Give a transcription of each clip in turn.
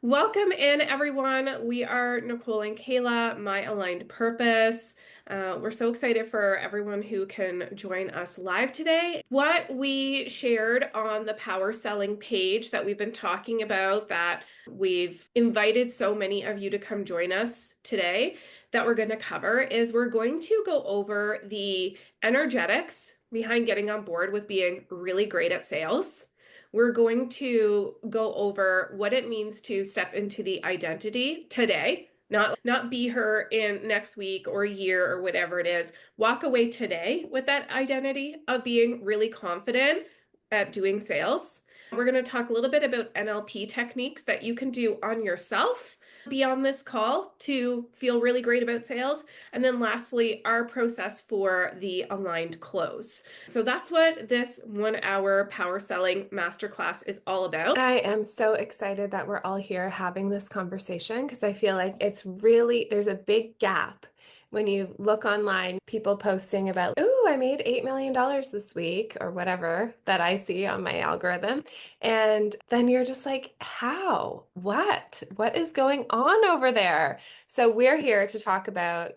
Welcome in, everyone. We are Nicole and Kayla, My Aligned Purpose. We're so excited for everyone who can join us live today. What we shared on the power selling page that we've been talking about, that we've invited so many of you to come join us today, that we're going to cover is we're going to go over the energetics behind getting on board with being really great at sales. We're going to go over what it means to step into the identity today, not be her in next week or a year or whatever it is. Walk away today with that identity of being really confident at doing sales. We're going to talk a little bit about NLP techniques that you can do on yourself beyond this call to feel really great about sales. And then lastly, our process for the aligned close. So that's what this 1 hour power selling masterclass is all about. I am so excited that we're all here having this conversation because I feel like there's a big gap when you look online, people posting about, "Ooh, I made $8 million this week," or whatever that I see on my algorithm. And then you're just like, how? What? What is going on over there? So we're here to talk about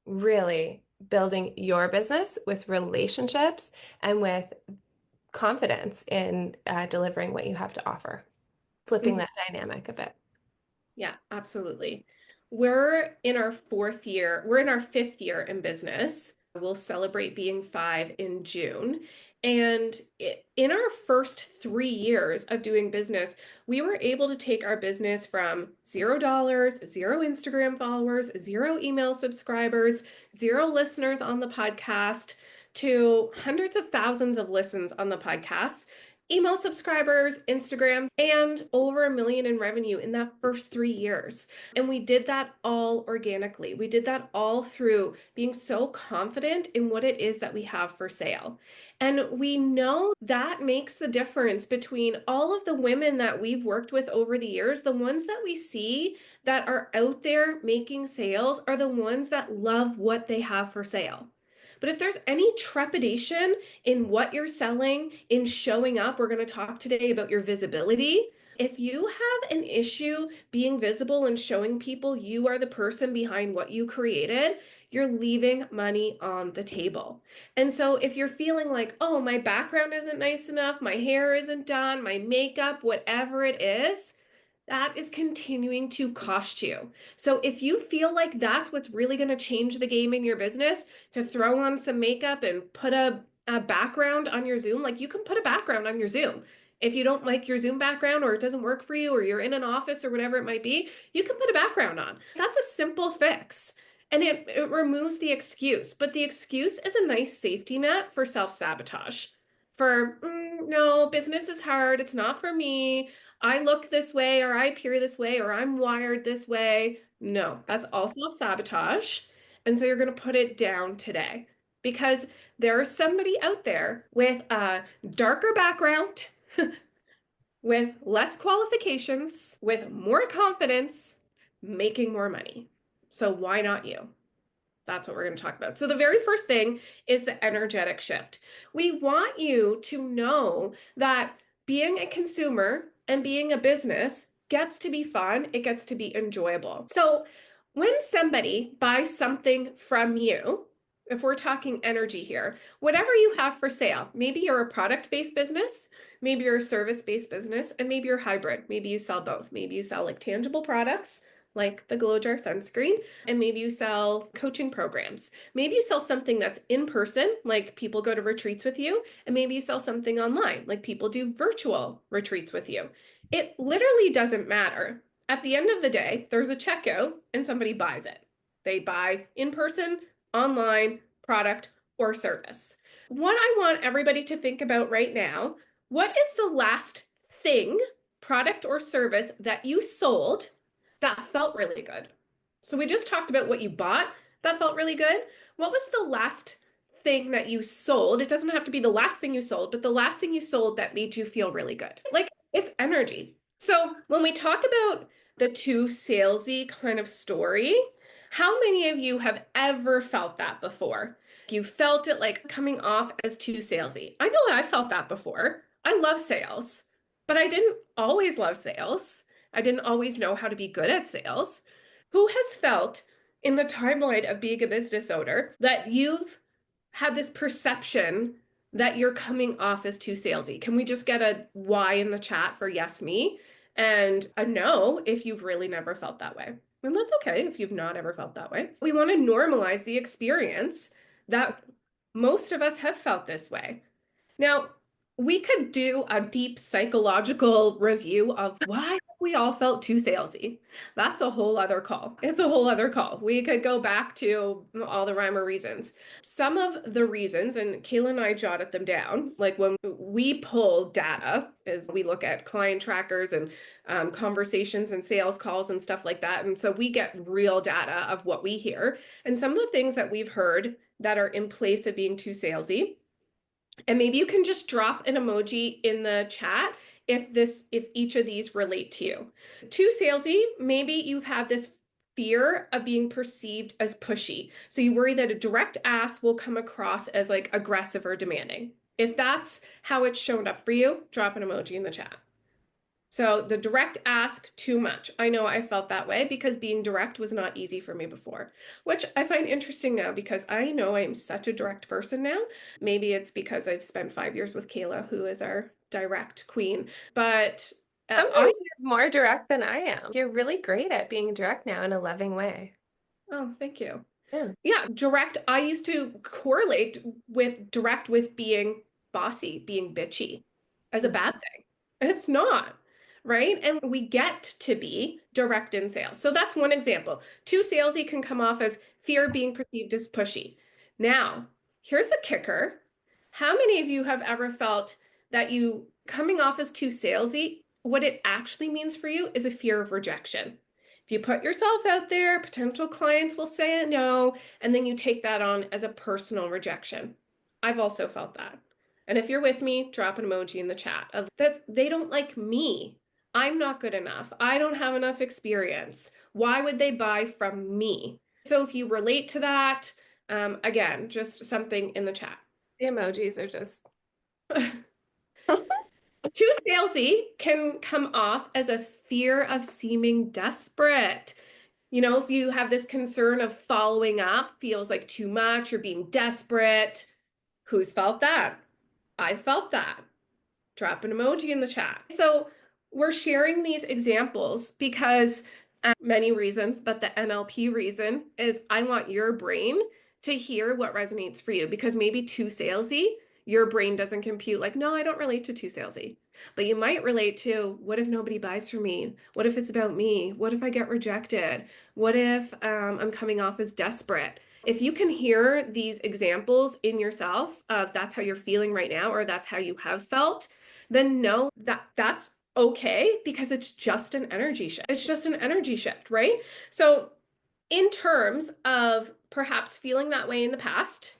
really building your business with relationships and with confidence in delivering what you have to offer, flipping Mhm. that dynamic a bit. Yeah, absolutely. We're in our fourth year, we're in our fifth year in business. We'll celebrate being five in June. And in our first 3 years of doing business, we were able to take our business from $0, zero Instagram followers, zero email subscribers, zero listeners on the podcast, to hundreds of thousands of listens on the podcast, email subscribers, Instagram, and over 1 million in revenue in that first 3 years. And we did that all organically. We did that all through being so confident in what it is that we have for sale. And we know that makes the difference between all of the women that we've worked with over the years. The ones that we see that are out there making sales are the ones that love what they have for sale. But if there's any trepidation in what you're selling, in showing up, we're going to talk today about your visibility. If you have an issue being visible and showing people you are the person behind what you created, you're leaving money on the table. And so if you're feeling like, oh, my background isn't nice enough, my hair isn't done, my makeup, whatever it is, that is continuing to cost you. So if you feel like that's what's really going to change the game in your business, to throw on some makeup and put a background on your Zoom, like you can put a background on your Zoom. If you don't like your Zoom background or it doesn't work for you or you're in an office or whatever it might be, you can put a background on. That's a simple fix. And it removes the excuse. But the excuse is a nice safety net for self-sabotage. For, no, business is hard. It's not for me. I look this way, or I appear this way, or I'm wired this way. No, that's all self-sabotage. And so you're going to put it down today because there's somebody out there with a darker background, with less qualifications, with more confidence, making more money. So why not you? That's what we're going to talk about. So the very first thing is the energetic shift. We want you to know that being a consumer and being a business gets to be fun. It gets to be enjoyable. So when somebody buys something from you, if we're talking energy here, whatever you have for sale, maybe you're a product-based business, maybe you're a service-based business, and maybe you're hybrid. Maybe you sell both. Maybe you sell like tangible products like the Glow Jar sunscreen, and maybe you sell coaching programs. Maybe you sell something that's in person, like people go to retreats with you, and maybe you sell something online, like people do virtual retreats with you. It literally doesn't matter. At the end of the day, there's a checkout and somebody buys it. They buy in person, online, product, or service. What I want everybody to think about right now, what is the last thing, product or service that you sold that felt really good? So we just talked about what you bought that felt really good. What was the last thing that you sold? It doesn't have to be the last thing you sold, but the last thing you sold that made you feel really good. Like it's energy. So when we talk about the too salesy kind of story, how many of you have ever felt that before? You felt it like coming off as too salesy. I know I felt that before. I love sales, but I didn't always love sales. I didn't always know how to be good at sales. Who has felt in the timeline of being a business owner that you've had this perception that you're coming off as too salesy? Can we just get a Y in the chat for yes, me? And a no if you've really never felt that way. And that's okay if you've not ever felt that way. We want to normalize the experience that most of us have felt this way. Now, we could do a deep psychological review of why we all felt too salesy. That's a whole other call. It's a whole other call. We could go back to all the rhyme or reasons. Some of the reasons, and Kayla and I jotted them down, like when we pull data, is we look at client trackers and conversations and sales calls and stuff like that. And so we get real data of what we hear. And some of the things that we've heard that are in place of being too salesy, and maybe you can just drop an emoji in the chat if each of these relate to you. Too salesy, maybe you've had this fear of being perceived as pushy. So you worry that a direct ask will come across as like aggressive or demanding. If that's how it's shown up for you, drop an emoji in the chat. So the direct ask, too much. I know I felt that way because being direct was not easy for me before, which I find interesting now because I know I am such a direct person now. Maybe it's because I've spent 5 years with Kayla, who is our direct queen. But I, Sometimes you're more direct than I am. You're really great at being direct now in a loving way. oh, thank you. Yeah. Yeah, direct. I used to correlate with direct with being bossy, being bitchy as a bad thing. And it's not, right? And we get to be direct in sales. So that's one example. Too salesy can come off as fear of being perceived as pushy. Now, here's the kicker. How many of you have ever felt that you coming off as too salesy, what it actually means for you is a fear of rejection? If you put yourself out there, potential clients will say no, and then you take that on as a personal rejection. I've also felt that. And if you're with me, drop an emoji in the chat of that they don't like me. I'm not good enough. I don't have enough experience. Why would they buy from me? So if you relate to that, again, just something in the chat. The emojis are just Too salesy can come off as a fear of seeming desperate. You know, if you have this concern of following up, feels like too much, you're being desperate. Who's felt that? I felt that. Drop an emoji in the chat. So we're sharing these examples because many reasons, but the NLP reason is I want your brain to hear what resonates for you because maybe too salesy, your brain doesn't compute like, no, I don't relate to too salesy. But you might relate to what if nobody buys from me? What if it's about me? What if I get rejected? What if I'm coming off as desperate? If you can hear these examples in yourself of that's how you're feeling right now, or that's how you have felt, then know that that's okay because it's just an energy shift. It's just an energy shift, right? So, in terms of perhaps feeling that way in the past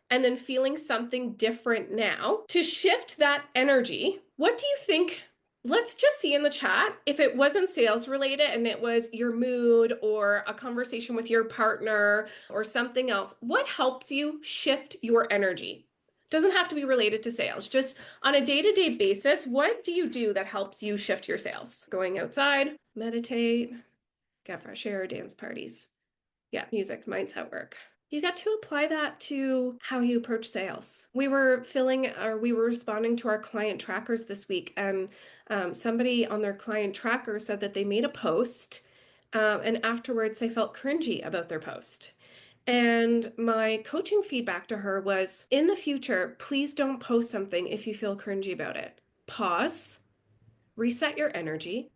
and then feeling something different now, to shift that energy, what do you think? Let's just see in the chat if it wasn't sales related and it was your mood or a conversation with your partner or something else. What helps you shift your energy? Doesn't have to be related to sales. Just on a day-to-day basis, what do you do that helps you shift your sales? Going outside, meditate, get fresh air, dance parties. Yeah, music, mine's at work. You get to apply that to how you approach sales. We were responding to our client trackers this week, and somebody on their client tracker said that they made a post, and afterwards they felt cringy about their post. And my coaching feedback to her was, in the future, please don't post something if you feel cringy about it. Pause, reset your energy.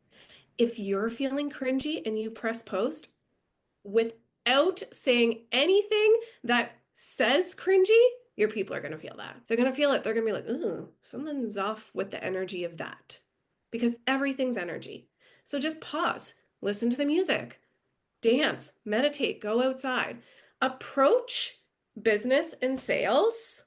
If you're feeling cringy and you press post, without saying anything that says cringy, your people are going to feel that. They're going to feel it. They're going to be like, ooh, something's off with the energy of that because everything's energy. So just pause, listen to the music, dance, meditate, go outside. Approach business and sales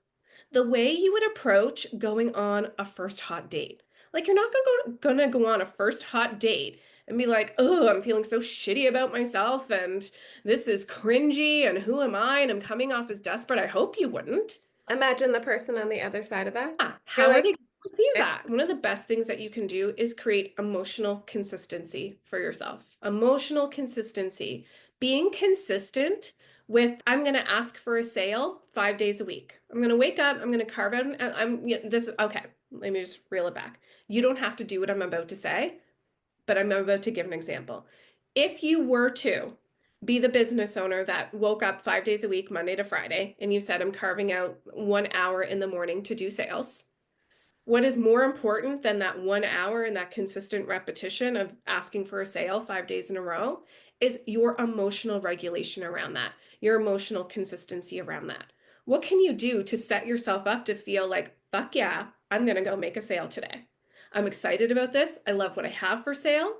the way you would approach going on a first hot date. Like you're not gonna go on a first hot date and be like, oh, I'm feeling so shitty about myself and this is cringy and who am I? And I'm coming off as desperate. I hope you wouldn't. imagine the person on the other side of that. Yeah. You're How are like, they? See that. One of the best things that you can do is create emotional consistency for yourself. Emotional consistency. Being consistent with, I'm going to ask for a sale 5 days a week. I'm going to wake up, I'm going to carve out, this, okay, let me just reel it back. You don't have to do what I'm about to say, but I'm about to give an example. If you were to be the business owner that woke up 5 days a week, Monday to Friday, and you said, I'm carving out 1 hour in the morning to do sales, what is more important than that 1 hour and that consistent repetition of asking for a sale 5 days in a row is your emotional regulation around that, your emotional consistency around that. What can you do to set yourself up to feel like, fuck yeah, I'm going to go make a sale today? I'm excited about this. I love what I have for sale.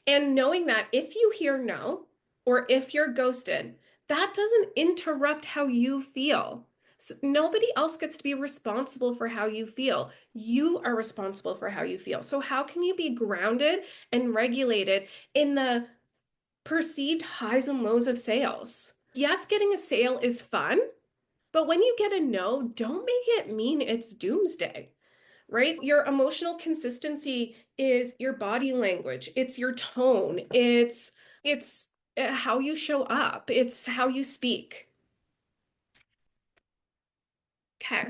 And knowing that if you hear no or if you're ghosted, that doesn't interrupt how you feel. So nobody else gets to be responsible for how you feel. You are responsible for how you feel. So, how can you be grounded and regulated in the perceived highs and lows of sales? Yes, getting a sale is fun, but when you get a no, don't make it mean it's doomsday, right? Your emotional consistency is your body language, it's your tone, it's how you show up, it's how you speak. Okay.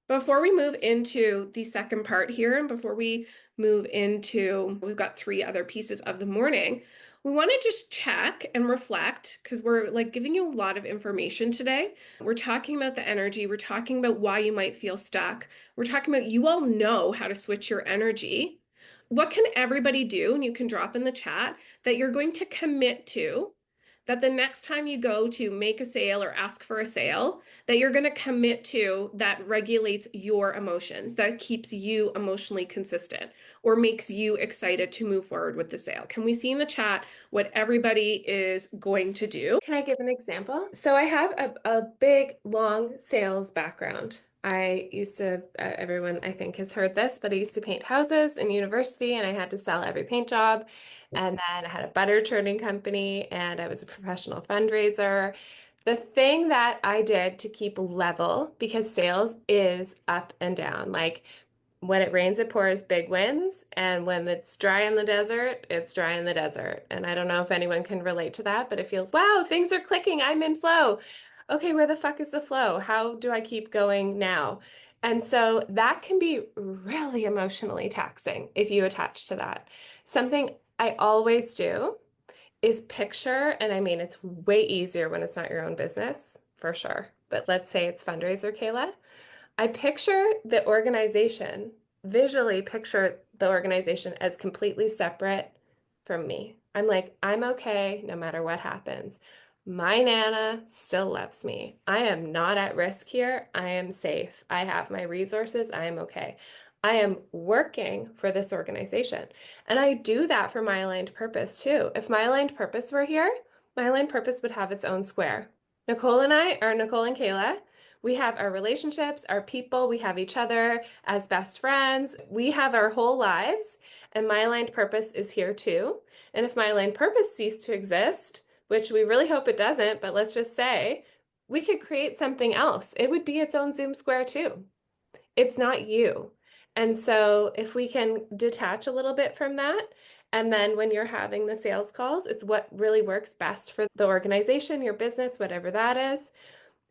Before we move into the second part here, and before we move into, we've got three other pieces of the morning, we want to just check and reflect because we're like giving you a lot of information today. We're talking about the energy, we're talking about why you might feel stuck, we're talking about you all know how to switch your energy. What can everybody do? And you can drop in the chat that you're going to commit to that the next time you go to make a sale or ask for a sale, that you're going to commit to that regulates your emotions, that keeps you emotionally consistent or makes you excited to move forward with the sale. Can we see in the chat what everybody is going to do? Can I give an example? So I have a big, long sales background. I used to, everyone I think has heard this, but I used to paint houses in university and I had to sell every paint job. And then I had a butter churning company and I was a professional fundraiser. The thing that I did to keep level, because sales is up and down, like when it rains, it pours, big wins. And when it's dry in the desert, it's dry in the desert. And I don't know if anyone can relate to that, but it feels, wow, things are clicking. I'm in flow. Okay, where the fuck is the flow? How do I keep going now? And so that can be really emotionally taxing if you attach to that. Something I always do is picture, and I mean, it's way easier when it's not your own business, for sure. But let's say it's fundraiser, Kayla. I picture the organization, visually picture the organization as completely separate from me. I'm like, I'm okay no matter what happens. My Nana still loves me. I am not at risk here. I am safe. I have my resources. I am okay. I am working for this organization. And I do that for my aligned purpose too. If my aligned purpose were here, my aligned purpose would have its own square. Nicole and I are Nicole and Kayla. We have our relationships, our people, we have each other as best friends. We have our whole lives, and my aligned purpose is here too. And if my aligned purpose ceased to exist, which we really hope it doesn't, but let's just say we could create something else. It would be its own Zoom square too. It's not you. And so if we can detach a little bit from that, and then when you're having the sales calls, it's what really works best for the organization, your business, whatever that is,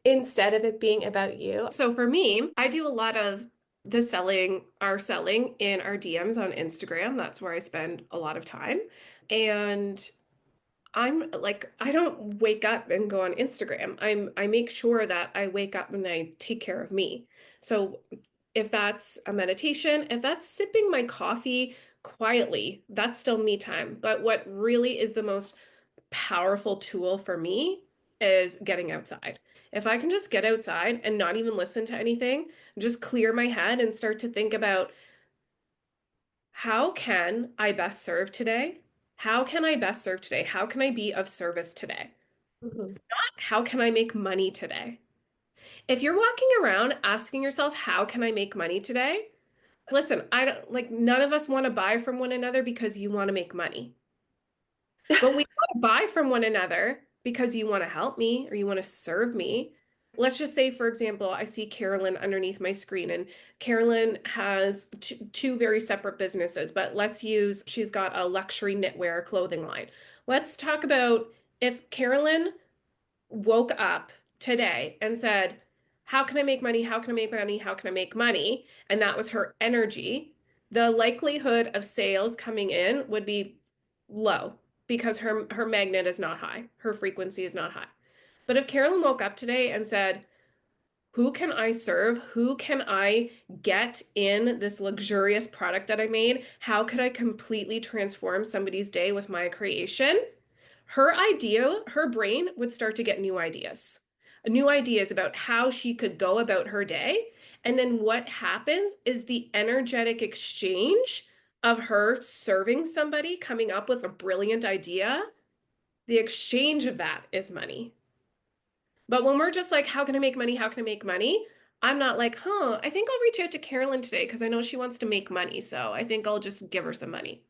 instead of it being about you. So for me, I do a lot of the selling, our selling in our DMs on Instagram. That's where I spend a lot of time. And I'm like, I don't wake up and go on Instagram. I make sure that I wake up and I take care of me. So if that's a meditation, if that's sipping my coffee quietly, that's still me time. But what really is the most powerful tool for me is getting outside. If I can just get outside and not even listen to anything, just clear my head and start to think about how can I best serve today? How can I best serve today? How can I be of service today? Mhm. How can I make money today? If you're walking around asking yourself, how can I make money today? Listen, I don't like none of us want to buy from one another because you want to make money. But we want to buy from one another because you want to help me or you want to serve me. Let's just say, for example, I see Carolyn underneath my screen, and Carolyn has two very separate businesses, but let's use she's got a luxury knitwear clothing line. Let's talk about if Carolyn woke up today and said, how can I make money? How can I make money? How can I make money? And that was her energy. The likelihood of sales coming in would be low because her magnet is not high. Her frequency is not high. But if Carolyn woke up today and said, who can I serve? Who can I get in this luxurious product that I made? How could I completely transform somebody's day with my creation? Her brain would start to get new ideas about how she could go about her day. And then what happens is the energetic exchange of her serving somebody, coming up with a brilliant idea. The exchange of that is money. But when we're just like, how can I make money? How can I make money? I'm not like, I think I'll reach out to Carolyn today because I know she wants to make money. So I think I'll just give her some money.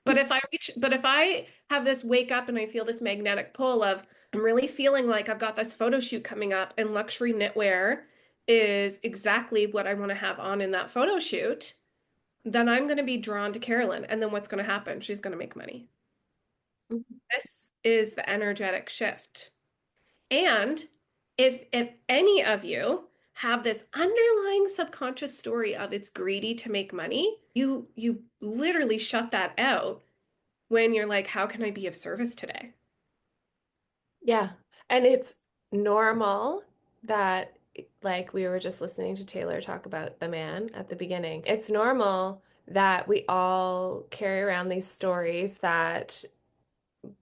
But if I have this wake up and I feel this magnetic pull of, I'm really feeling like I've got this photo shoot coming up and luxury knitwear is exactly what I want to have on in that photo shoot, then I'm going to be drawn to Carolyn. And then what's going to happen? She's going to make money. Mhm. This is the energetic shift. And if any of you have this underlying subconscious story of it's greedy to make money, you literally shut that out when you're like, how can I be of service today? Yeah. And it's normal that, like we were just listening to Taylor talk about the man at the beginning. It's normal that we all carry around these stories that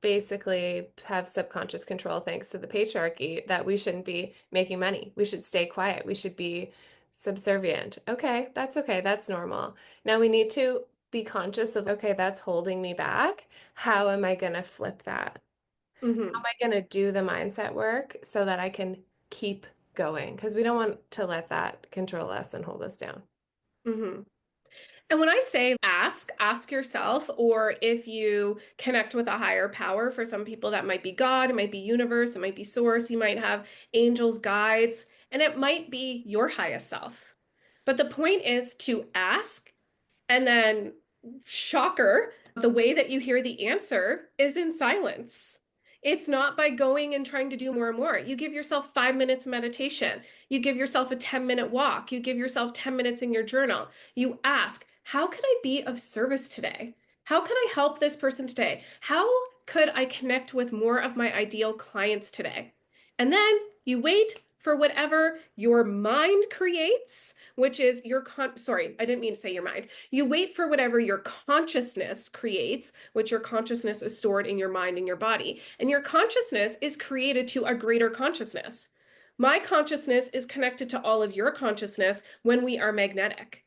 basically have subconscious control thanks to the patriarchy that we shouldn't be making money. We should stay quiet. We should be subservient. Okay. That's normal. Now we need to be conscious of, okay, that's holding me back. How am I going to flip that? How Hmm. am I going to do the mindset work so that I can keep going? Because we don't want to let that control us and hold us down. Hmm. And when I say ask yourself, or if you connect with a higher power, for some people that might be God, it might be universe, it might be source, you might have angels, guides, and it might be your highest self. But the point is to ask. And then, shocker, the way that you hear the answer is in silence. It's not by going and trying to do more and more. You give yourself 5 minutes meditation. You give yourself a 10-minute walk. You give yourself 10 minutes in your journal. You ask, how could I be of service today? How could I help this person today? How could I connect with more of my ideal clients today? And then you wait for whatever your mind creates, which is sorry, I didn't mean to say your mind. You wait for whatever your consciousness creates, which your consciousness is stored in your mind and your body. And your consciousness is created to a greater consciousness. My consciousness is connected to all of your consciousness when we are magnetic.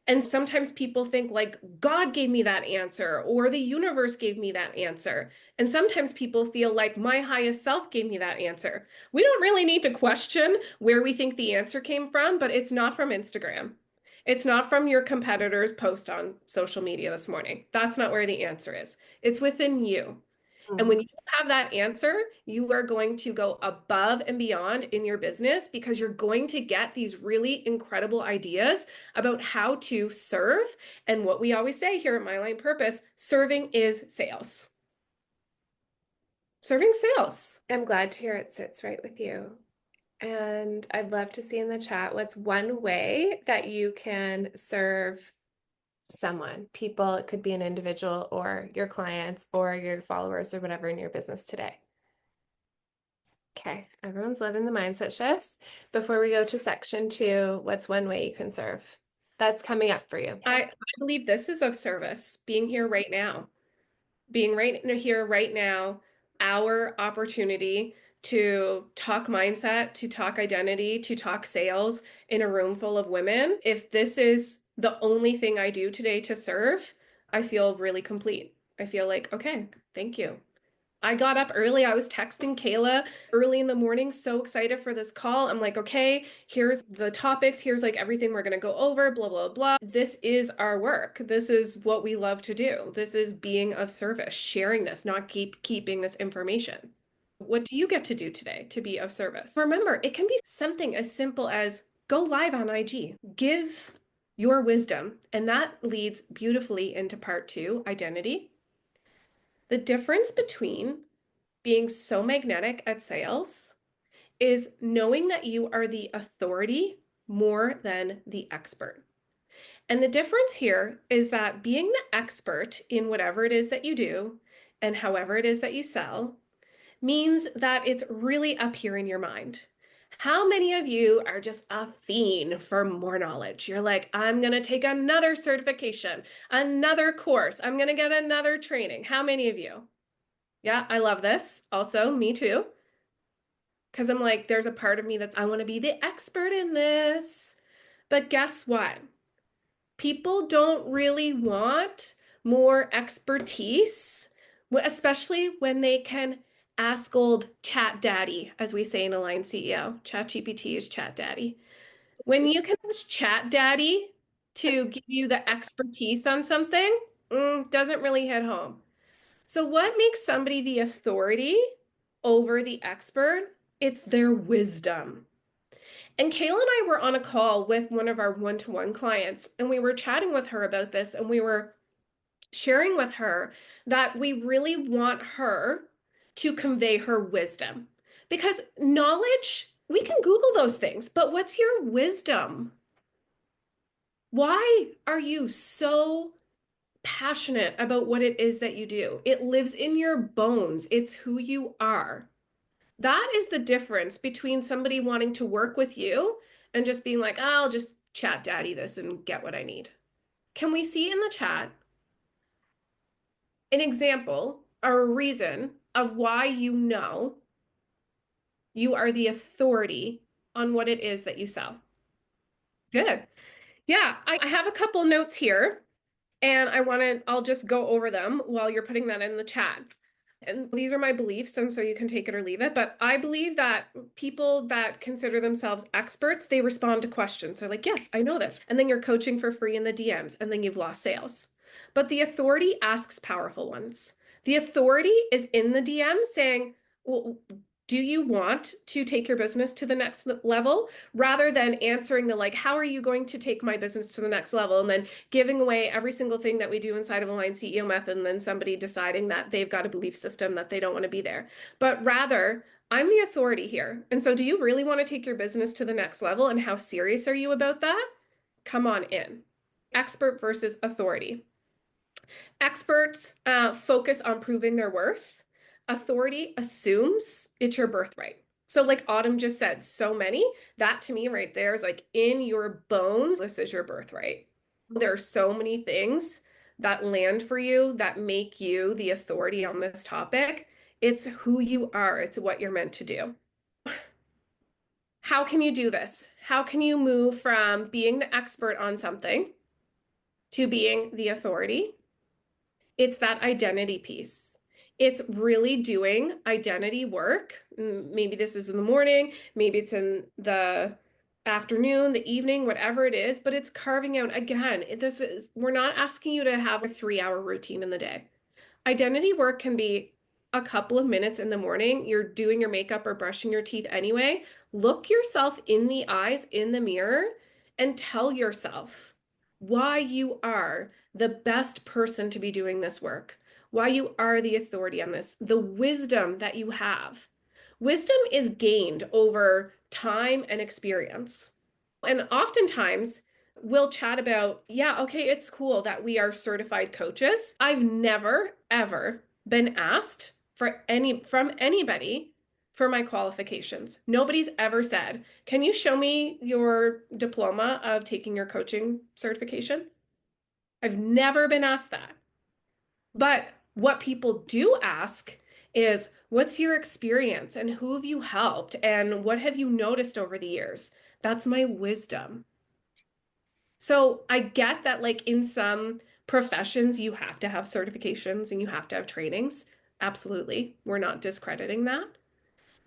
And sometimes people think like God gave me that answer or the universe gave me that answer. And sometimes people feel like my highest self gave me that answer. We don't really need to question where we think the answer came from, but it's not from Instagram. It's not from your competitor's post on social media this morning. That's not where the answer is. It's within you. And when Mhm. you have that answer, you are going to go above and beyond in your business because you're going to get these really incredible ideas about how to serve. And what we always say here at My Line Purpose, serving is sales. Serving sales. I'm glad to hear it sits right with you. And I'd love to see in the chat what's one way that you can serve someone, people, it could be an individual or your clients or your followers or whatever in your business today. Okay, everyone's loving the mindset shifts. Before we go to section two, what's one way you can serve? That's coming up for you. I believe this is of service, being here right now. Being right here right now, our opportunity to talk mindset, to talk identity, to talk sales in a room full of women. If this is the only thing I do today to serve, I feel really complete. I feel like, okay, thank you. I got up early. I was texting Kayla early in the morning, so excited for this call. I'm like, okay, here's the topics. Here's like everything we're going to go over, blah, blah, blah. This is our work. This is what we love to do. This is being of service, sharing this, not keeping this information. What do you get to do today to be of service? Remember, it can be something as simple as go live on IG, give your wisdom. And that leads beautifully into part two, identity. The difference between being so magnetic at sales is knowing that you are the authority more than the expert. And the difference here is that being the expert in whatever it is that you do and however it is that you sell means that it's really up here in your mind. How many of you are just a fiend for more knowledge? You're like, I'm going to take another certification, another course, I'm going to get another training. How many of you? Yeah, I love this. Also, me too. Because I'm like, there's a part of me that's, I want to be the expert in this. But guess what? People don't really want more expertise, especially when they can ask old chat daddy, as we say in Align CEO. Chat GPT is chat daddy. When you can ask chat daddy to give you the expertise on something, doesn't really hit home. So, what makes somebody the authority over the expert? It's their wisdom. And Kayla and I were on a call with one of our one-to-one clients, and we were chatting with her about this, and we were sharing with her that we really want her to convey her wisdom. Because knowledge, we can Google those things, but what's your wisdom? Why are you so passionate about what it is that you do? It lives in your bones, it's who you are. That is the difference between somebody wanting to work with you and just being like, oh, I'll just chat daddy this and get what I need. Can we see in the chat an example or a reason of why you know you are the authority on what it is that you sell? Good. Yeah, I have a couple notes here and I'll just go over them while you're putting that in the chat. And these are my beliefs, and so you can take it or leave it. But I believe that people that consider themselves experts, they respond to questions. They're like, yes, I know this. And then you're coaching for free in the DMs, and then you've lost sales. But the authority asks powerful ones. The authority is in the DM saying, well, do you want to take your business to the next level? Rather than answering the like, how are you going to take my business to the next level? And then giving away every single thing that we do inside of Align CEO Method, and then somebody deciding that they've got a belief system that they don't want to be there. But rather, I'm the authority here. And so do you really want to take your business to the next level? And how serious are you about that? Come on in. Expert versus authority. Experts focus on proving their worth. Authority assumes it's your birthright. So, like Autumn just said, so many, that to me right there is like in your bones, this is your birthright. There are so many things that land for you that make you the authority on this topic. It's who you are, it's what you're meant to do. How can you do this? How can you move from being the expert on something to being the authority? It's that identity piece. It's really doing identity work. Maybe this is in the morning, maybe it's in the afternoon, the evening, whatever it is, but it's carving out again. We're not asking you to have a 3 hour routine in the day. Identity work can be a couple of minutes in the morning. You're doing your makeup or brushing your teeth anyway. Look yourself in the eyes in the mirror and tell yourself why you are the best person to be doing this work, why you are the authority on this, the wisdom that you have. Wisdom is gained over time and experience. And oftentimes, we'll chat about, yeah, okay, it's cool that we are certified coaches. I've never, ever been asked from anybody for my qualifications. Nobody's ever said, can you show me your diploma of taking your coaching certification? I've never been asked that. But what people do ask is, what's your experience and who have you helped and what have you noticed over the years? That's my wisdom. So I get that, like in some professions, you have to have certifications and you have to have trainings. Absolutely. We're not discrediting that.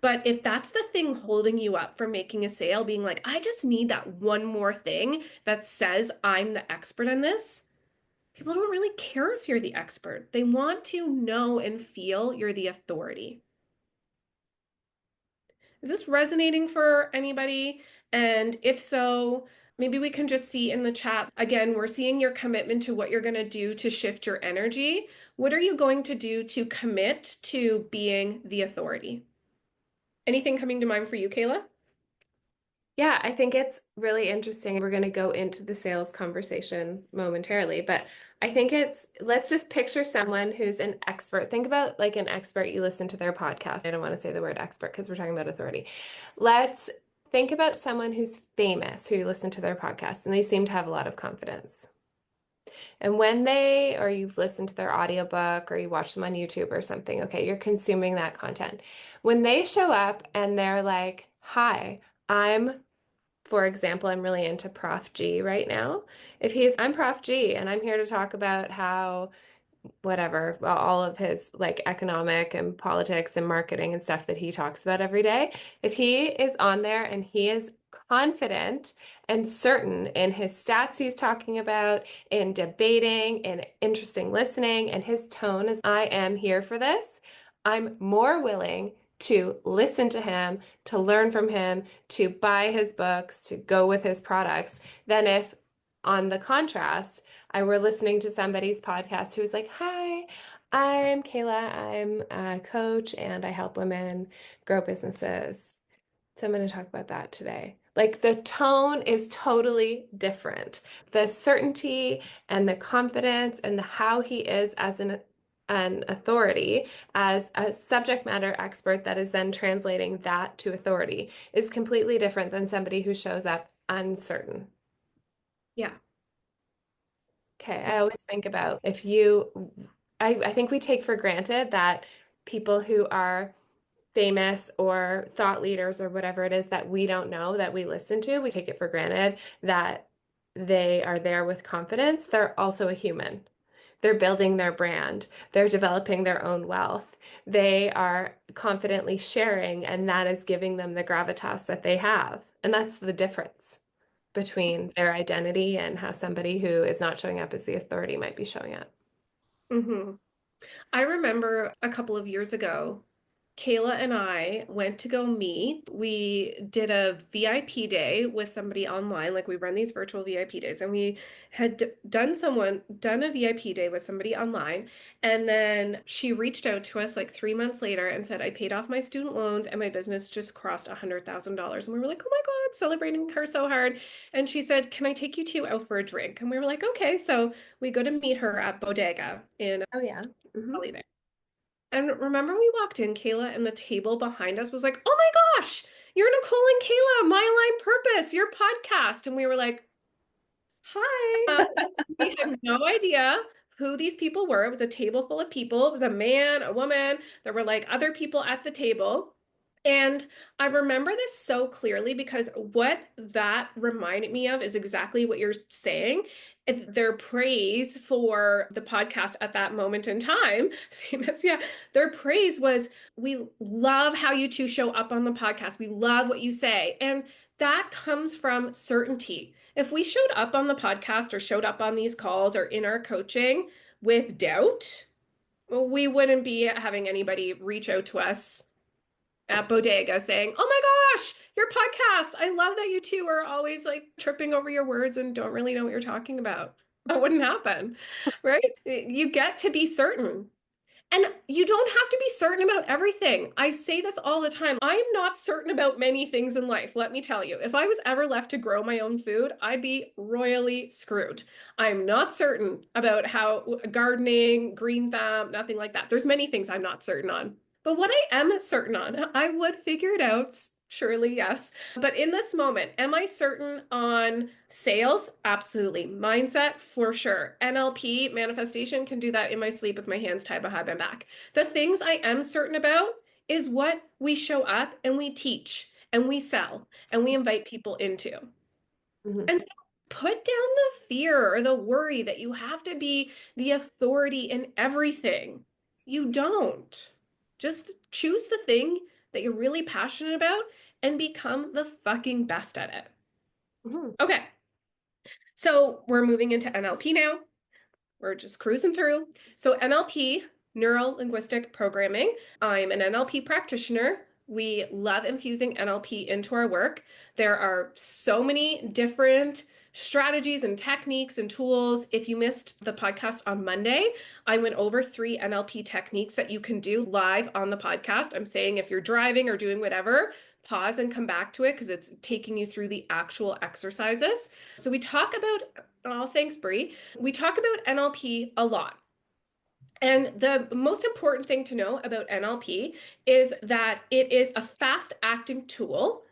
But if that's the thing holding you up from making a sale, being like, I just need that one more thing that says I'm the expert in this, people don't really care if you're the expert. They want to know and feel you're the authority. Is this resonating for anybody? And if so, maybe we can just see in the chat. Again, we're seeing your commitment to what you're going to do to shift your energy. What are you going to do to commit to being the authority? Anything coming to mind for you, Kayla? Yeah, I think it's really interesting. We're going to go into the sales conversation momentarily, but I think let's just picture someone who's an expert. Think about like an expert, you listen to their podcast. I don't want to say the word expert because we're talking about authority. Let's think about someone who's famous, who you listen to their podcast, and they seem to have a lot of confidence. And or you've listened to their audiobook or you watch them on YouTube or something, okay, you're consuming that content. When they show up and they're like, hi, for example, I'm really into Prof G right now. I'm Prof G and I'm here to talk about how whatever, well, all of his like economic and politics and marketing and stuff that he talks about every day. If he is on there and he is confident and certain in his stats he's talking about, in debating, in interesting listening, and his tone is, I am here for this, I'm more willing to listen to him, to learn from him, to buy his books, to go with his products, than if, on the contrast, I were listening to somebody's podcast who was like, hi, I'm Kayla. I'm a coach and I help women grow businesses. So I'm going to talk about that today. Like the tone is totally different. The certainty and the confidence and the how he is as an authority, as a subject matter expert that is then translating that to authority is completely different than somebody who shows up uncertain. Yeah. Okay, I always think about if you, I think we take for granted that people who are famous or thought leaders or whatever it is that we don't know that we listen to, we take it for granted that they are there with confidence. They're also a human. They're building their brand. They're developing their own wealth. They are confidently sharing, and that is giving them the gravitas that they have. And that's the difference between their identity and how somebody who is not showing up as the authority might be showing up. Hmm. I remember a couple of years ago, Kayla and I went to go meet. We did a VIP day with somebody online. Like we run these virtual VIP days, and we had done a VIP day with somebody online. And then she reached out to us like 3 months later and said, I paid off my student loans and my business just crossed $100,000. And we were like, oh my God, celebrating her so hard. And she said, can I take you two out for a drink? And we were like, okay. So we go to meet her at Bodega in Oh, yeah. Hmm. Holiday. And remember, we walked in, Kayla, and the table behind us was like, oh my gosh, you're Nicole and Kayla, My Line Purpose, your podcast. And we were like, hi. We had no idea who these people were. It was a table full of people. It was a man, a woman. There were like other people at the table. And I remember this so clearly because what that reminded me of is exactly what you're saying. Their praise for the podcast at that moment in time, famous, yeah, their praise was, we love how you two show up on the podcast. We love what you say. And that comes from certainty. If we showed up on the podcast or showed up on these calls or in our coaching with doubt, we wouldn't be having anybody reach out to us at Bodega saying, oh my gosh, your podcast. I love that you two are always like tripping over your words and don't really know what you're talking about. That wouldn't happen, right? You get to be certain. And you don't have to be certain about everything. I say this all the time. I'm not certain about many things in life, let me tell you. If I was ever left to grow my own food, I'd be royally screwed. I'm not certain about how gardening, green thumb, nothing like that. There's many things I'm not certain on. But what I am certain on, I would figure it out. Surely, yes. But in this moment, am I certain on sales? Absolutely. Mindset, for sure. NLP, manifestation, can do that in my sleep with my hands tied behind my back. The things I am certain about is what we show up and we teach and we sell and we invite people into. Hmm. And so put down the fear or the worry that you have to be the authority in everything. You don't. Just choose the thing that you're really passionate about and become the fucking best at it. Hmm. Okay, so we're moving into NLP now. We're just cruising through. So, NLP, neuro linguistic programming. I'm an NLP practitioner We love infusing NLP into our work. There are so many different strategies and techniques and tools. If you missed the podcast on Monday, I went over 3 NLP techniques that you can do live on the podcast. I'm saying if you're driving or doing whatever, pause and come back to it because it's taking you through the actual exercises. So we talk about, oh, thanks, Bree. We talk about NLP a lot. And the most important thing to know about NLP is that it is a fast acting tool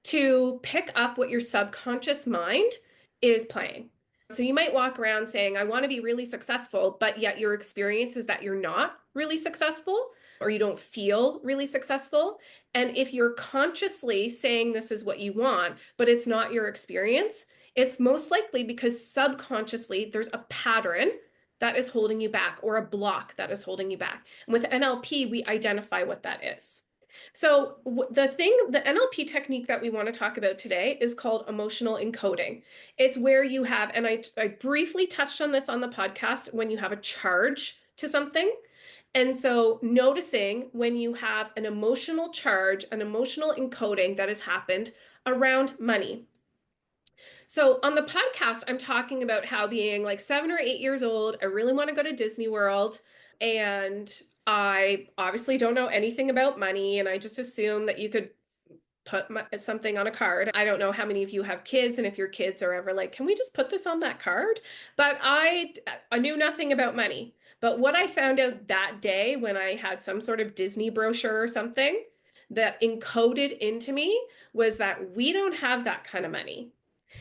to pick up what your subconscious mind is playing. So you might walk around saying, I want to be really successful, but yet your experience is that you're not really successful or you don't feel really successful. And if you're consciously saying this is what you want, but it's not your experience, it's most likely because subconsciously there's a pattern that is holding you back or a block that is holding you back. And with NLP, we identify what that is. So the NLP technique that we want to talk about today is called emotional encoding. It's where you have, and I briefly touched on this on the podcast, when you have a charge to something. And so noticing when you have an emotional charge, an emotional encoding that has happened around money. So on the podcast, I'm talking about how being like 7 or 8 years old, I really want to go to Disney World. And I obviously don't know anything about money. And I just assume that you could put something on a card. I don't know how many of you have kids and if your kids are ever like, can we just put this on that card? But I knew nothing about money. But what I found out that day when I had some sort of Disney brochure or something that encoded into me was that we don't have that kind of money.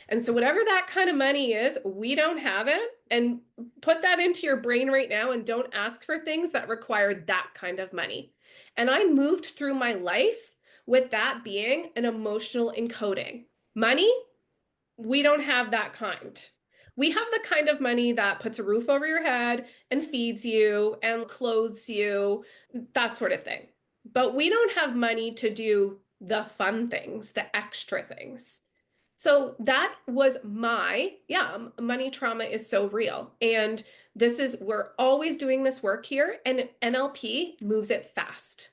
And so, whatever that kind of money is, we don't have it. And put that into your brain right now and don't ask for things that require that kind of money. And I moved through my life with that being an emotional encoding. Money, we don't have that kind. We have the kind of money that puts a roof over your head and feeds you and clothes you, that sort of thing. But we don't have money to do the fun things, the extra things. So that was money trauma is so real. And we're always doing this work here, and NLP moves it fast.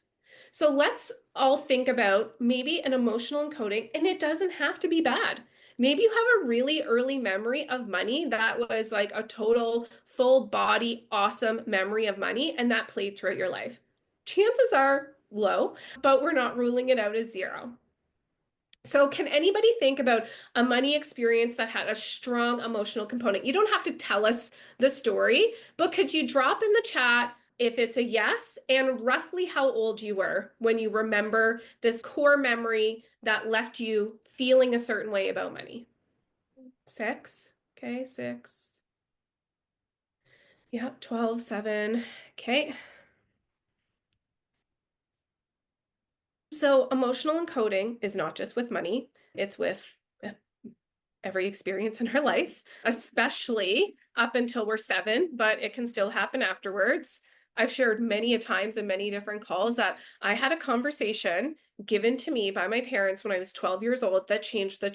So let's all think about maybe an emotional encoding, and it doesn't have to be bad. Maybe you have a really early memory of money that was like a total full body, awesome memory of money, and that played throughout your life. Chances are low, but we're not ruling it out as zero. So, can anybody think about a money experience that had a strong emotional component? You don't have to tell us the story, but could you drop in the chat if it's a yes and roughly how old you were when you remember this core memory that left you feeling a certain way about money? 6. Okay, 6. Yep, 12, 7. Okay. So, emotional encoding is not just with money, it's with every experience in our life, especially up until we're 7, but it can still happen afterwards. I've shared many a times in many different calls that I had a conversation given to me by my parents when I was 12 years old that changed the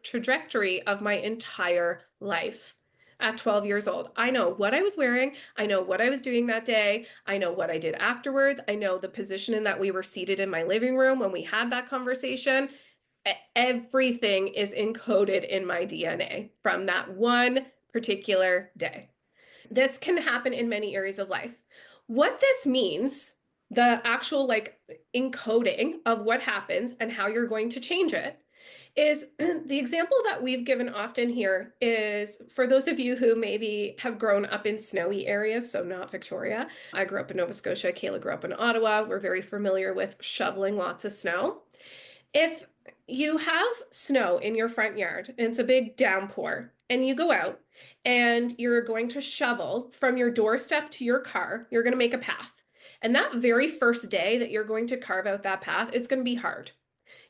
trajectory of my entire life. At 12 years old, I know what I was wearing. I know what I was doing that day. I know what I did afterwards. I know the position in that we were seated in my living room when we had that conversation. Everything is encoded in my DNA from that one particular day. This can happen in many areas of life. What this means, the actual like encoding of what happens and how you're going to change it, is the example that we've given often here is for those of you who maybe have grown up in snowy areas, so not Victoria. I grew up in Nova Scotia. Kayla grew up in Ottawa. We're very familiar with shoveling lots of snow. If you have snow in your front yard and it's a big downpour, and you go out and you're going to shovel from your doorstep to your car, you're going to make a path. And that very first day that you're going to carve out that path, it's going to be hard.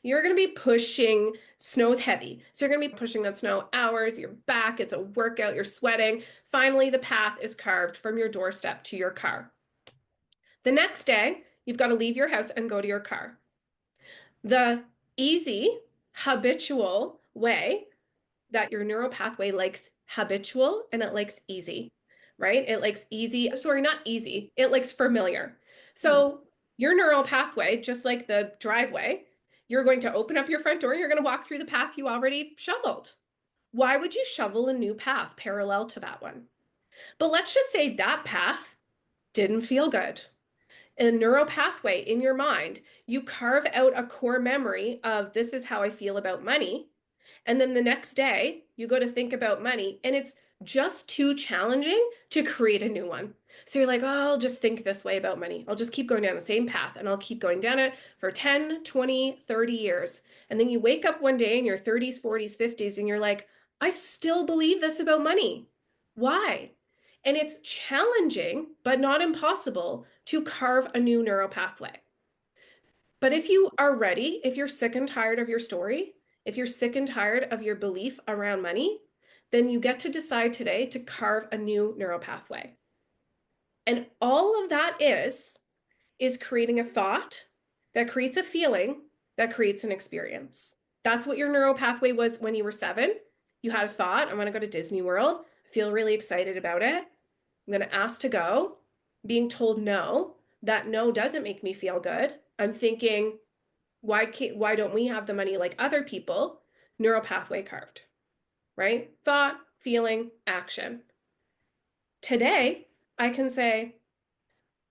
You're going to be pushing, snow's heavy. So you're going to be pushing that snow hours, your back, it's a workout, you're sweating. Finally, the path is carved from your doorstep to your car. The next day, you've got to leave your house and go to your car. The easy, habitual way that your neural pathway likes habitual and it likes easy, right? It likes easy. Sorry, not easy. It likes familiar. Hmm. So your neural pathway, just like the driveway, you're going to open up your front door, you're going to walk through the path you already shoveled. Why would you shovel a new path parallel to that one? But let's just say that path didn't feel good. A neural pathway in your mind, you carve out a core memory of this is how I feel about money. And then the next day, you go to think about money, and it's just too challenging to create a new one. So you're like, oh, I'll just think this way about money. I'll just keep going down the same path and I'll keep going down it for 10, 20, 30 years. And then you wake up one day in your 30s, 40s, 50s, and you're like, I still believe this about money. Why? And it's challenging, but not impossible, to carve a new neural pathway. But if you are ready, if you're sick and tired of your story, if you're sick and tired of your belief around money, then you get to decide today to carve a new neural pathway. And all of that is creating a thought that creates a feeling that creates an experience. That's what your neural pathway was when you were 7. You had a thought, I want to go to Disney World. I feel really excited about it. I'm going to ask to go. Being told no, that no doesn't make me feel good. I'm thinking, why don't we have the money like other people? Neural pathway carved, right? Thought, feeling, action. Today, I can say,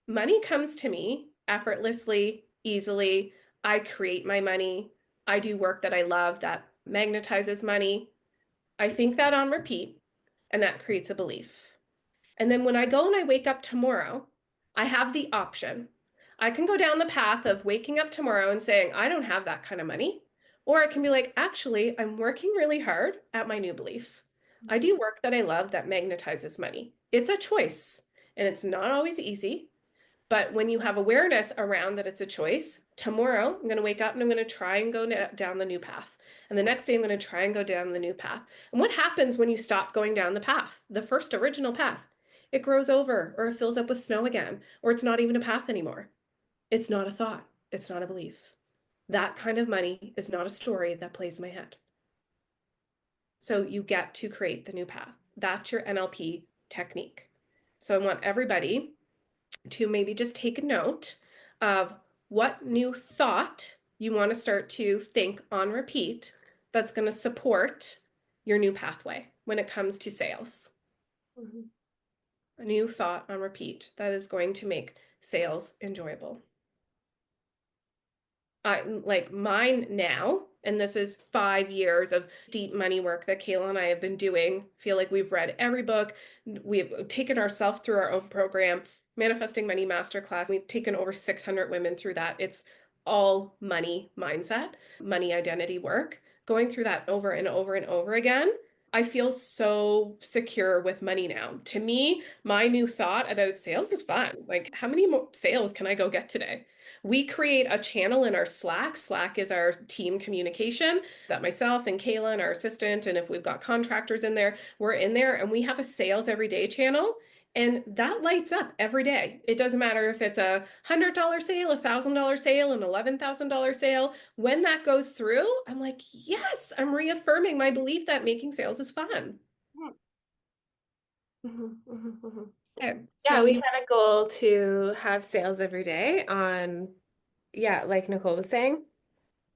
money comes to me effortlessly, easily. I create my money. I do work that I love that magnetizes money. I think that on repeat, and that creates a belief. And then when I go and I wake up tomorrow, I have the option. I can go down the path of waking up tomorrow and saying, I don't have that kind of money. Or I can be like, actually, I'm working really hard at my new belief. I do work that I love that magnetizes money. It's a choice, and it's not always easy. But when you have awareness around that it's a choice, tomorrow I'm going to wake up and I'm going to try and go down the new path. And the next day I'm going to try and go down the new path. And what happens when you stop going down the path, the first original path? It grows over or it fills up with snow again, or it's not even a path anymore. It's not a thought. It's not a belief. That kind of money is not a story that plays in my head. So you get to create the new path. That's your NLP technique. So I want everybody to maybe just take a note of what new thought you want to start to think on repeat that's going to support your new pathway when it comes to sales. Mhm. A new thought on repeat that is going to make sales enjoyable. Like mine now, and this is 5 years of deep money work that Kayla and I have been doing. Feel like we've read every book. We've taken ourselves through our own program, Manifesting Money Masterclass. We've taken over 600 women through that. It's all money mindset, money identity work. Going through that over and over and over again, I feel so secure with money now. To me, my new thought about sales is fun. Like, how many more sales can I go get today? We create a channel in our Slack. Slack is our team communication that myself and Kayla and our assistant, and if we've got contractors in there, we're in there and we have a sales every day channel. And that lights up every day. It doesn't matter if it's $100 sale, $1,000 sale, an $11,000 sale. When that goes through, I'm like, yes, I'm reaffirming my belief that making sales is fun. Mhm, mhm, mhm. Okay, Yeah, so we had a goal to have sales every day on, yeah, like Nicole was saying,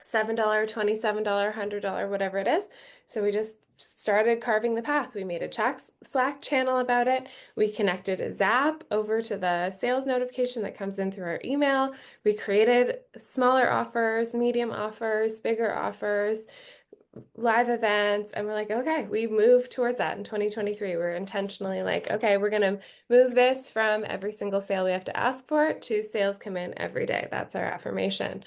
$7, $27, $100, whatever it is. So we just started carving the path. We made a Slack channel about it. We connected a Zap over to the sales notification that comes in through our email. We created smaller offers, medium offers, bigger offers, live events, and we're like, okay, we moved towards that in 2023. We're intentionally like, okay, we're gonna move this from every single sale we have to ask for to sales come in every day. That's our affirmation.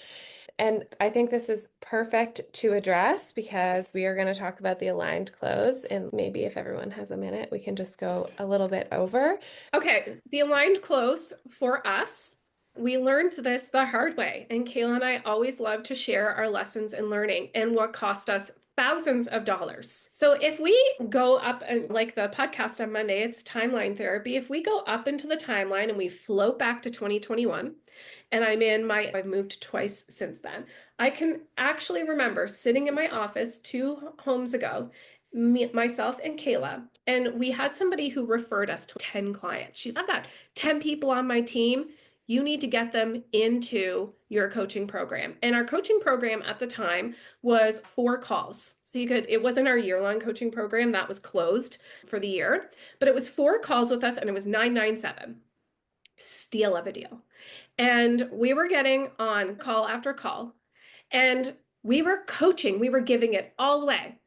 And I think this is perfect to address because we are going to talk about the aligned close. And maybe if everyone has a minute, we can just go a little bit over. okay, the aligned close for us, we learned this the hard way. And Kayla and I always love to share our lessons in learning and what cost us thousands of dollars. So if we go up and like the podcast on Monday, it's timeline therapy. If we go up into the timeline and we float back to 2021, and I've moved twice since then. I can actually remember sitting in my office 2 homes ago, myself and Kayla, and we had somebody who referred us to 10 clients. I've got 10 people on my team. you need to get them into your coaching program. And our coaching program at the time was 4 calls. So you could, it wasn't our year-long coaching program that was closed for the year, but it was 4 calls with us and it was 997. Steal of a deal. And we were getting on call after call and we were coaching, we were giving it all away.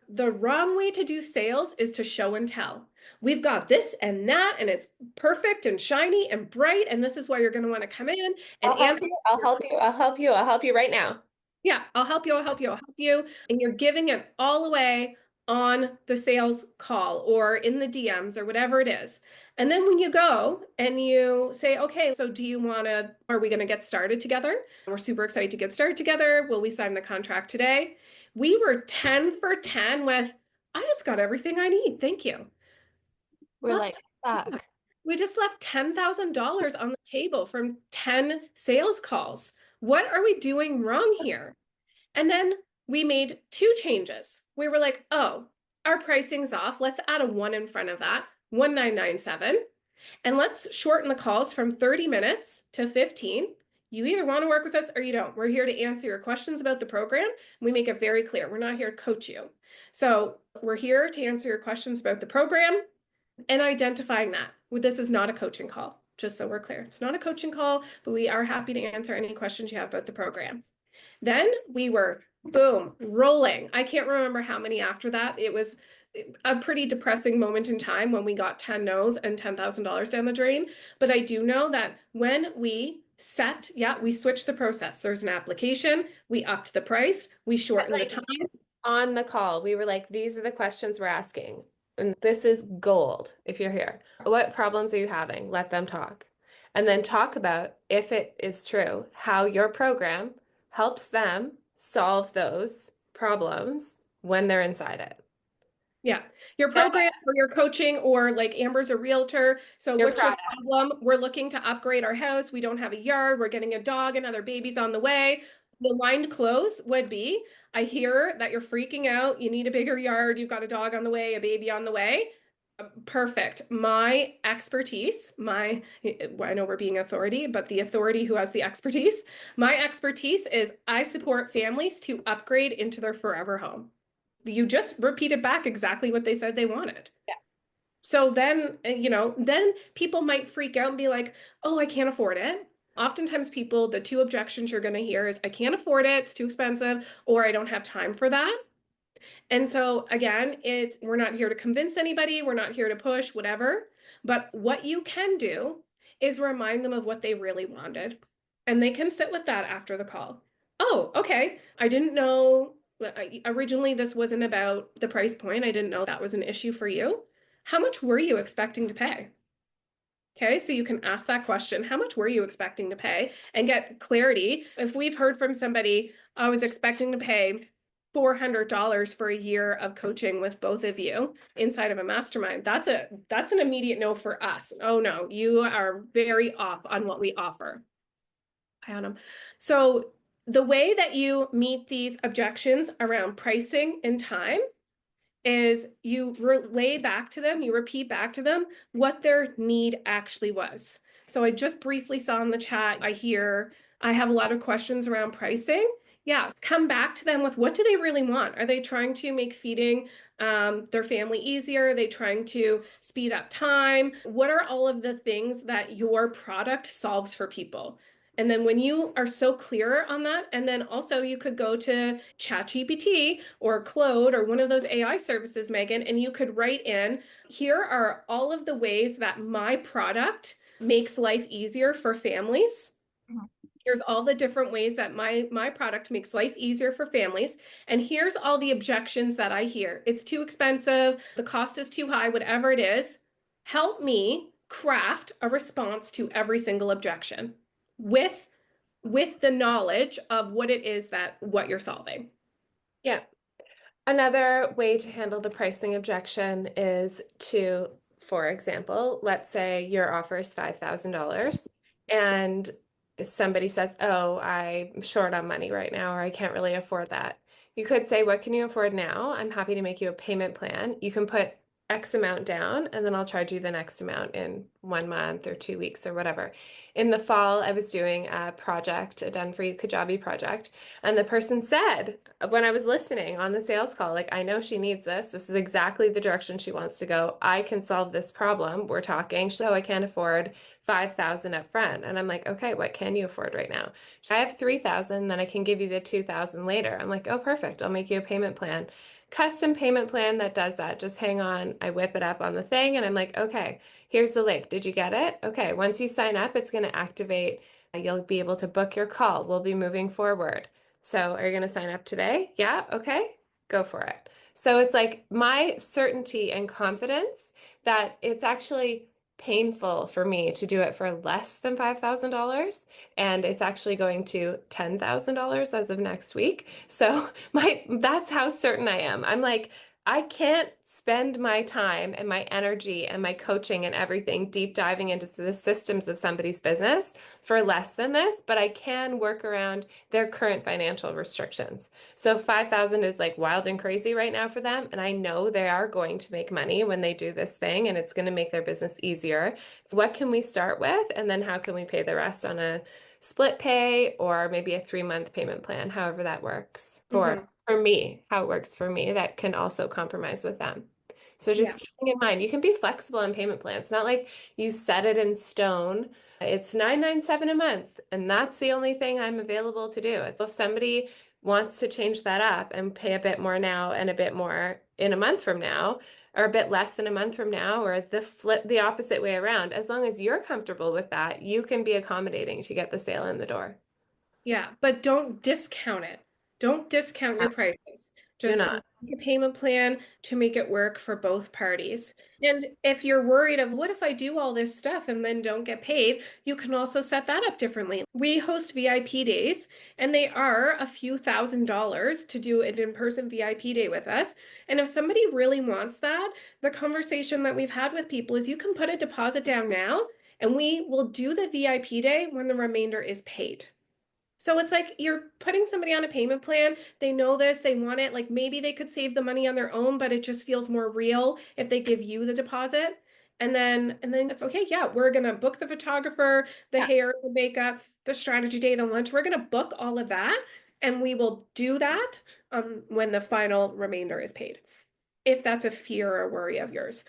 The wrong way to do sales is to show and tell. We've got this and that, and it's perfect and shiny and bright, and this is why you're going to want to come in and I'll help answer you. I'll your help you. I'll help you. I'll help you right now. yeah, I'll help you, I'll help you, I'll help you. And you're giving it all away on the sales call or in the DMs or whatever it is. And then when you go and you say, okay, so do you want to, are we going to get started together? We're super excited to get started together. Will we sign the contract today? We were 10 for 10 with, I just got everything I need. Thank you. We're What like the fuck? stuck. We just left $10,000 on the table from 10 sales calls. What are we doing wrong here? And then we made 2 changes. We were like, oh, our pricing's off. Let's add a one in front of that, 1997. And let's shorten the calls from 30 minutes to 15. You either want to work with us or you don't. We're here to answer your questions about the program. We make it very clear. We're not here to coach you. So we're here to answer your questions about the program and identifying that. This is not a coaching call, just so we're clear. It's not a coaching call, but we are happy to answer any questions you have about the program. Then we were boom, rolling. I can't remember how many after that. It was a pretty depressing moment in time when we got 10 no's and $10,000 down the drain. But I do know that when we we switched the process. There's an application, we upped the price, we shortened the time. On the call, we were like, these are the questions we're asking. And this is gold if you're here. What problems are you having? Let them talk. And then talk about, if it is true, how your program helps them solve those problems when they're inside it. Yeah, your Then program or your coaching, or like Amber's a realtor. So your what's your product. problem? We're looking to upgrade our house. We don't have a yard. We're getting a dog and other babies on the way. The lined close would be, I hear that you're freaking out. You need a bigger yard. You've got a dog on the way, a baby on the way. Perfect. My expertise, I know we're being authority, but the authority who has the expertise, my expertise is I support families to upgrade into their forever home. You just repeated back exactly what they said they wanted. Yeah. So then, then people might freak out and be like, oh, I can't afford it. Oftentimes, people, the 2 objections you're going to hear is, I can't afford it, it's too expensive, or I don't have time for that. And so again, we're not here to convince anybody, we're not here to push, whatever. But what you can do is remind them of what they really wanted. And they can sit with that after the call. Oh, okay. I didn't know originally this wasn't about the price point. I didn't know that was an issue for you. How much were you expecting to pay? Okay, so you can ask that question. How much were you expecting to pay? And get clarity. If we've heard from somebody, I was expecting to pay $400 for a year of coaching with both of you inside of a mastermind, that's an immediate no for us. Oh no, you are very off on what we offer. Hi, Autumn. So the way that you meet these objections around pricing and time is you relay back to them, you repeat back to them what their need actually was. So I just briefly saw in the chat, I have a lot of questions around pricing. Yeah, come back to them with, what do they really want? Are they trying to make feeding their family easier? Are they trying to speed up time? What are all of the things that your product solves for people? And then when you are so clear on that, and then also you could go to ChatGPT or Claude or one of those AI services, Megan, and you could write in, here are all of the ways that my product makes life easier for families. Here's all the different ways that my product makes life easier for families. And here's all the objections that I hear. It's too expensive, the cost is too high, whatever it is. Help me craft a response to every single objection with the knowledge of what it is what you're solving. Yeah. Another way to handle the pricing objection is to, for example, let's say your offer is $5,000 and somebody says, oh, I'm short on money right now, or I can't really afford that. You could say, what can you afford now? I'm happy to make you a payment plan. You can put X amount down, and then I'll charge you the next amount in 1 month or 2 weeks or whatever. In the fall, I was doing a project, a done for you Kajabi project, and the person said when I was listening on the sales call, like, I know she needs this. This is exactly the direction she wants to go. I can solve this problem. We're talking. So I can't afford 5,000 up front. And I'm like, okay, what can you afford right now? I have 3,000, then I can give you the 2,000 later. I'm like, oh, perfect. I'll make you a payment plan. Custom payment plan that does that. Just hang on. I whip it up on the thing and I'm like, okay, here's the link. Did you get it? Okay, once you sign up, it's going to activate. You'll be able to book your call. We'll be moving forward. So, are you going to sign up today? Yeah, okay, go for it. So, it's like my certainty and confidence that it's actually painful for me to do it for less than $5,000, and it's actually going to $10,000 as of next week. So my that's how certain I am. I'm like, I can't spend my time and my energy and my coaching and everything deep diving into the systems of somebody's business for less than this, but I can work around their current financial restrictions. So 5,000 is like wild and crazy right now for them, and I know they are going to make money when they do this thing and it's going to make their business easier. So what can we start with, and then how can we pay the rest on a split pay or maybe a 3 month payment plan, however that works Hmm. for me, how it works for me, that can also compromise with them. So Yeah. just keeping in mind, you can be flexible on payment plans. It's not like you set it in stone. It's 997 a month, and that's the only thing I'm available to do. It's if somebody wants to change that up and pay a bit more now and a bit more in a month from now, or a bit less than a month from now, or the opposite way around, as long as you're comfortable with that, you can be accommodating to get the sale in the door. Yeah, but don't discount it. Don't discount Yeah, your prices. do Just not. make a payment plan to make it work for both parties. And if you're worried of what if I do all this stuff and then don't get paid, you can also set that up differently. We host VIP days, and they are a few $1,000s to do an in-person VIP day with us. And if somebody really wants that, the conversation that we've had with people is you can put a deposit down now, and we will do the VIP day when the remainder is paid. So it's like you're putting somebody on a payment plan. They know this, they want it. Like maybe they could save the money on their own, but it just feels more real if they give you the deposit. And then it's okay, yeah, we're gonna book the photographer, the hair, the makeup, the strategy day, the lunch. We're gonna book all of that, and we will do that when the final remainder is paid, if that's a fear or worry of yours.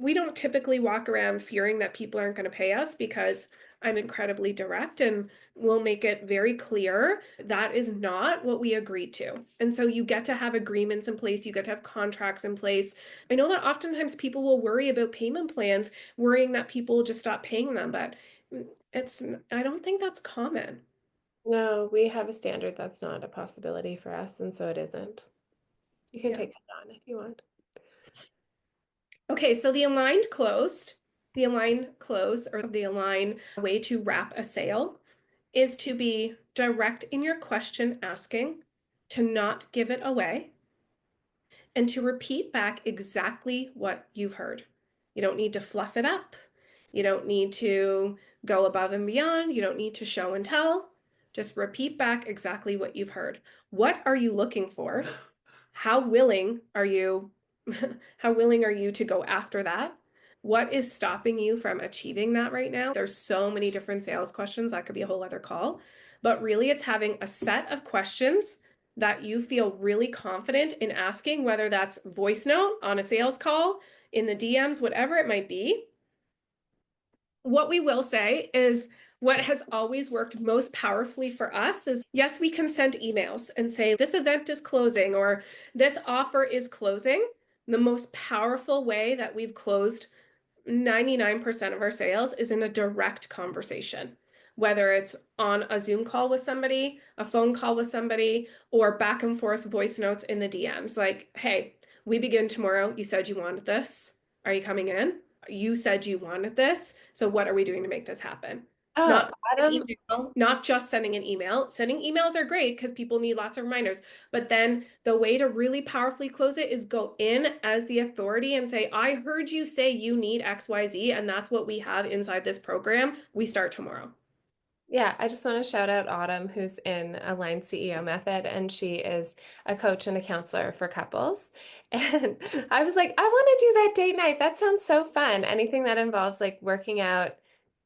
We don't typically walk around fearing that people aren't going to pay us because I'm incredibly direct and will make it very clear that is not what we agreed to. And so you get to have agreements in place, you get to have contracts in place. I know that oftentimes people will worry about payment plans, worrying that people will just stop paying them, but it's I don't think that's common. No, we have a standard that's not a possibility for us, and so it isn't. You can Yeah. take it on if you want. Okay, so the aligned close or the aligned way to wrap a sale is to be direct in your question asking, to not give it away, and to repeat back exactly what you've heard. You don't need to fluff it up. You don't need to go above and beyond. You don't need to show and tell. Just repeat back exactly what you've heard. What are you looking for? How willing are you how willing are you to go after that? What is stopping you from achieving that right now? There's so many different sales questions. That could be a whole other call. But really, it's having a set of questions that you feel really confident in asking, whether that's voice note on a sales call, in the DMs, whatever it might be. What we will say is what has always worked most powerfully for us is yes, we can send emails and say, this event is closing or this offer is closing. The most powerful way that we've closed 99% of our sales is in a direct conversation, whether it's on a Zoom call with somebody, a phone call with somebody, or back and forth voice notes in the DMs. Like, hey, we begin tomorrow. You said you wanted this. Are you coming in? You said you wanted this. So what are we doing to make this happen? Oh, Not an Adam, email, not just sending an email. Sending emails are great because people need lots of reminders. But then the way to really powerfully close it is go in as the authority and say, I heard you say you need XYZ, and that's what we have inside this program. We start tomorrow. Yeah, I just want to shout out Autumn, who's in Align CEO Method, and she is a coach and a counselor for couples. And I was like, I want to do that date night. That sounds so fun. Anything that involves like working out,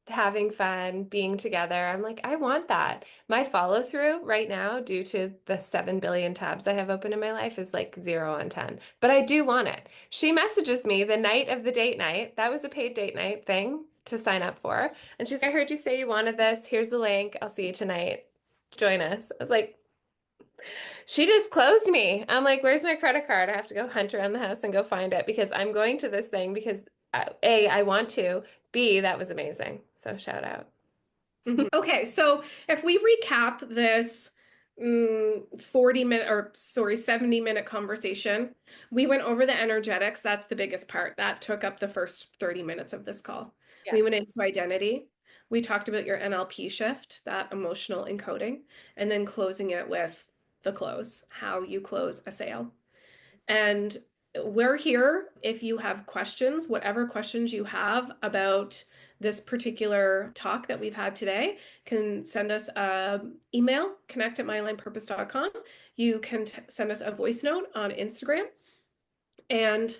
having fun, being together. I'm like, I want that. My follow through right now, due to the 7 billion tabs I have open in my life, is like 0 on 10. But I do want it. She messages me the night of the date night. That was a paid date night thing to sign up for. And she's like, I heard you say you wanted this. Here's the link. I'll see you tonight. Join us. I was like, she just closed me. I'm like, where's my credit card? I have to go hunt around the house and go find it because I'm going to this thing because A, I want to. B, that was amazing. So shout out. Mhm. Okay, so if we recap this 40-minute or sorry, 70-minute conversation, we went over the energetics. That's the biggest part. That took up the first 30 minutes of this call. Yeah. We went into identity. We talked about your NLP shift, that emotional encoding, and then closing it with the close, how you close a sale. And we're here if you have questions, whatever questions you have about this particular talk that we've had today, can send us an email, connect@myalignedpurpose.com. You can send us a voice note on Instagram. And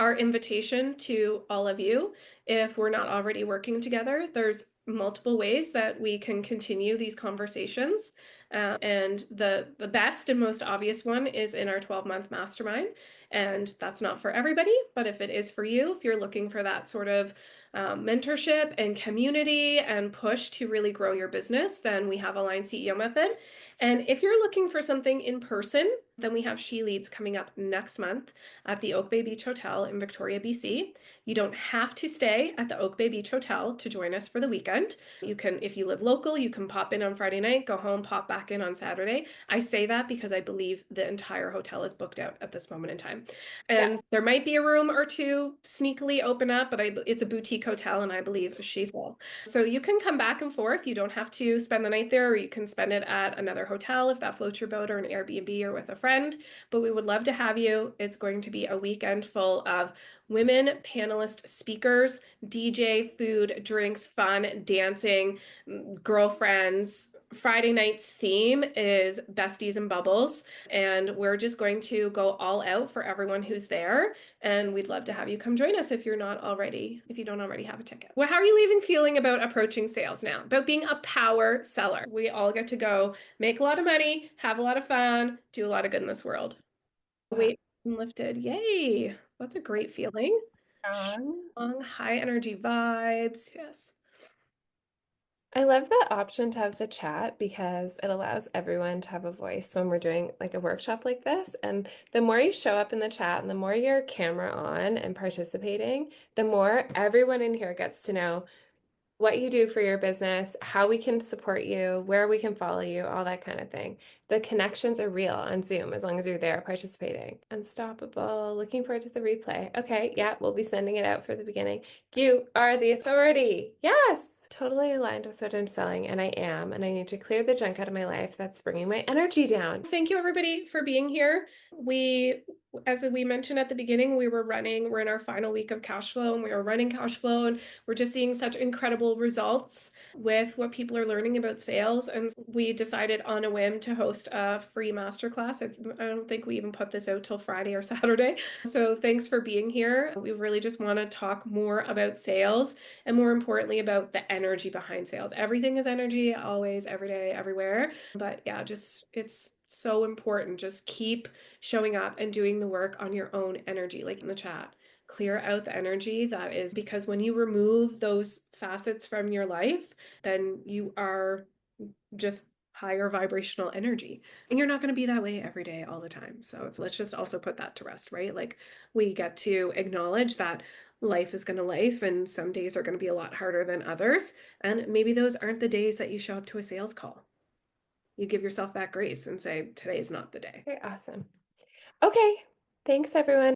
our invitation to all of you, if we're not already working together, there's multiple ways that we can continue these conversations. And the best and most obvious one is in our 12-month mastermind. And that's not for everybody, but if it is for you, if you're looking for that sort of mentorship and community and push to really grow your business, then we have Align CEO Method. And if you're looking for something in person, then we have She Leads coming up next month at the Oak Bay Beach Hotel in Victoria, BC. You don't have to stay at the Oak Bay Beach Hotel to join us for the weekend. You can, if you live local, you can pop in on Friday night, go home, pop back in on Saturday. I say that because I believe the entire hotel is booked out at this moment in time. Yeah. And there might be a room or two sneakily open up, but it's a boutique hotel and I believe she full. So you can come back and forth. You don't have to spend the night there, or you can spend it at another hotel if that floats your boat, or an Airbnb, or with a friend. But we would love to have you. It's going to be a weekend full of women panelist speakers, DJ, food, drinks, fun, dancing, girlfriends. Friday night's theme is besties and bubbles, and we're just going to go all out for everyone who's there. And we'd love to have you come join us if if you don't already have a ticket. Well, how are you leaving feeling about approaching sales now? About being a power seller? We all get to go make a lot of money, have a lot of fun, do a lot of good in this world. Weight lifted. Yay. That's a great feeling. Um, Strong, high energy vibes. Yes. I love the option to have the chat because it allows everyone to have a voice when we're doing like a workshop like this. And the more you show up in the chat and the more your camera on and participating, the more everyone in here gets to know what you do for your business, how we can support you, where we can follow you, all that kind of thing. The connections are real on Zoom as long as you're there participating. Unstoppable. Looking forward to the replay. Okay, yeah, we'll be sending it out for the beginning. You are the authority. Yes. Totally aligned with what I'm selling, and I am, and I need to clear the junk out of my life that's bringing my energy down. Thank you, everybody, for being here. As we mentioned at the beginning, we're in our final week of cash flow, and we are running cash flow, and we're just seeing such incredible results with what people are learning about sales. And we decided on a whim to host a free masterclass. I don't think we even put this out till Friday or Saturday. So thanks for being here. We really just want to talk more about sales, and more importantly, about the energy behind sales. Everything is energy, always, every day, everywhere. But yeah, just it's so important. Just keep showing up and doing the work on your own energy, like in the chat. Clear out the energy that is, because when you remove those facets from your life, then you are just higher vibrational energy. And you're not going to be that way every day, all the time. So let's just also put that to rest, right? Like we get to acknowledge that life is going to life, and some days are going to be a lot harder than others. And maybe those aren't the days that you show up to a sales call. You give yourself that grace and say, today is not the day. Okay, awesome. Okay, thanks everyone.